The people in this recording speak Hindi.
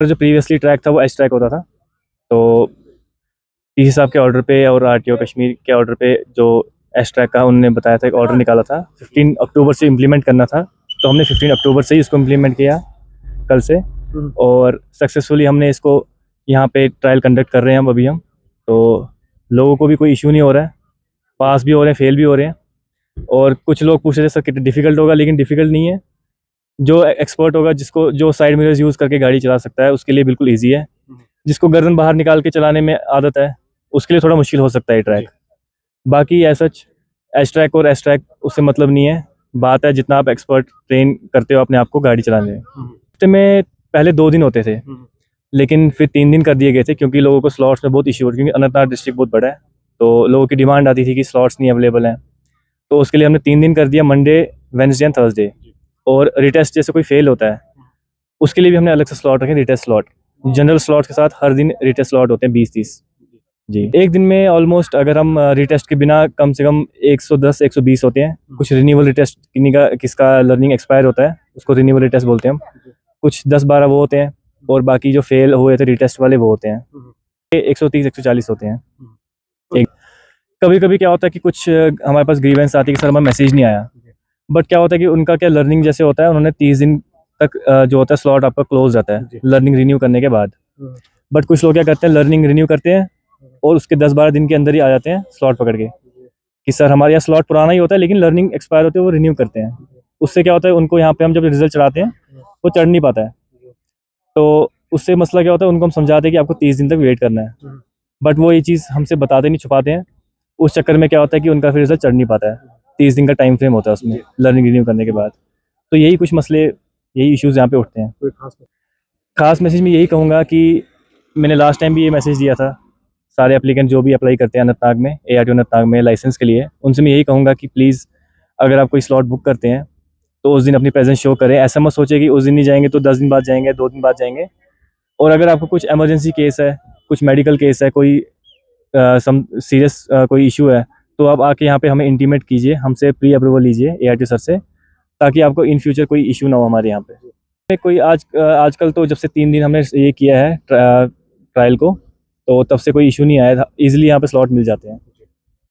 जो प्रीवियसली ट्रैक था वो एच ट्रैक होता था, तो पीसी साहब के ऑर्डर पे और आरटीओ कश्मीर के ऑर्डर पे जो एच ट्रैक का उन्होंने बताया था, एक ऑर्डर निकाला था 15 अक्टूबर से इम्प्लीमेंट करना था, तो हमने 15 अक्टूबर से ही इसको इम्प्लीमेंट किया कल से, और सक्सेसफुली हमने इसको यहाँ पे ट्रायल कंडक्ट कर रहे हैं अभी हम। तो लोगों को भी कोई इशू नहीं हो रहा है, पास भी हो रहे हैं, फेल भी हो रहे हैं। और कुछ लोग पूछ रहे थे सर कितना डिफ़िकल्ट होगा, लेकिन डिफ़िकल्ट नहीं है। जो एक्सपर्ट होगा, जिसको जो साइड मिरर्स यूज़ करके गाड़ी चला सकता है, उसके लिए बिल्कुल ईजी है। जिसको गर्दन बाहर निकाल के चलाने में आदत है, उसके लिए थोड़ा मुश्किल हो सकता है ये ट्रैक। बाकी ऐसा एच ट्रैक और एस ट्रैक उससे मतलब नहीं है, बात है जितना आप एक्सपर्ट ट्रेन करते हो अपने आप को गाड़ी चलाने में। हफ्ते में पहले 2 दिन होते थे, लेकिन फिर 3 दिन कर दिए गए थे, क्योंकि लोगों को स्लॉट्स में बहुत इशू हो, क्योंकि अनंतनाग डिस्ट्रिक्ट बहुत बड़ा है, तो लोगों की डिमांड आती थी कि स्लॉट्स नहीं अवेलेबल हैं। तो उसके लिए हमने 3 दिन कर दिया, मंडे, वेडनेसडे एंड थर्सडे। और रिटेस्ट जैसे कोई फेल होता है, उसके लिए भी हमने अलग से स्लॉट रखे, रिटेस्ट स्लॉट। जनरल स्लॉट के साथ हर दिन रिटेस्ट स्लॉट होते हैं 20-30 जी। एक दिन में ऑलमोस्ट अगर हम रिटेस्ट के बिना कम से कम 110-120 होते हैं। कुछ रिन्यूअल रिटेस्ट किसका लर्निंग एक्सपायर होता है, उसको रिन्यूअल रिटेस्ट बोलते हैं हम। कुछ 10-12 वो होते हैं, और बाकी जो फेल हुए थे रिटेस्ट वाले वो होते हैं। 130-140 होते हैं। एक कभी कभी क्या होता है कि कुछ हमारे पास ग्रीवेंस आती है कि सर हमारा मैसेज नहीं आया, बट क्या होता है कि उनका क्या लर्निंग जैसे होता है, उन्होंने 30 दिन तक जो होता है स्लॉट आपका क्लोज रहता है लर्निंग रिन्यू करने के बाद। बट कुछ लोग क्या करते हैं, लर्निंग रिन्यू करते हैं और उसके 10-12 दिन के अंदर ही आ जाते हैं स्लॉट पकड़ के कि सर हमारे यहाँ स्लॉट पुराना ही होता है, लेकिन लर्निंग एक्सपायर होती है, वो रिन्यू करते हैं। उससे क्या होता है, उनको यहाँ पे हम जब रिजल्ट चढ़ाते हैं वो चढ़ नहीं पाता है। तो उससे मसला क्या होता है, उनको हम समझाते हैं कि आपको 30 दिन तक वेट करना है, बट वो ये चीज़ हमसे बताते नहीं, छुपाते हैं। उस चक्कर में क्या होता है कि उनका फिर रिजल्ट चढ़ नहीं पाता है। 30 दिन का टाइम फ्रेम होता है उसमें लर्निंग रिन्यू करने के बाद। तो यही कुछ मसले, यही इश्यूज़ यहाँ पे उठते हैं। कोई खास मैसेज में यही कहूँगा कि मैंने लास्ट टाइम भी ये मैसेज दिया था, सारे एप्लीकेंट जो भी अप्लाई करते हैं अनंतनाग में, ARTO अनंतनाग में लाइसेंस के लिए, उनसे मैं यही कहूँगा कि प्लीज़ अगर आप कोई स्लॉट बुक करते हैं तो उस दिन अपनी प्रेजेंस शो करें। ऐसा मत सोचिए कि उस दिन नहीं जाएंगे तो 10 दिन बाद जाएंगे, 2 दिन बाद जाएंगे। और अगर आपको कुछ इमरजेंसी केस है, कुछ मेडिकल केस है, कोई सीरियस कोई इशू है, तो आप आके यहाँ पे हमें इंटीमेट कीजिए, हमसे प्री अप्रूवल लीजिए ARTO सर से, ताकि आपको इन फ्यूचर कोई इशू ना हो हमारे यहाँ पे। कोई आजकल तो जब से 3 दिन हमने ये किया है ट्रायल को, तो तब से कोई इशू नहीं आया था, ईजिली यहाँ पे स्लॉट मिल जाते हैं।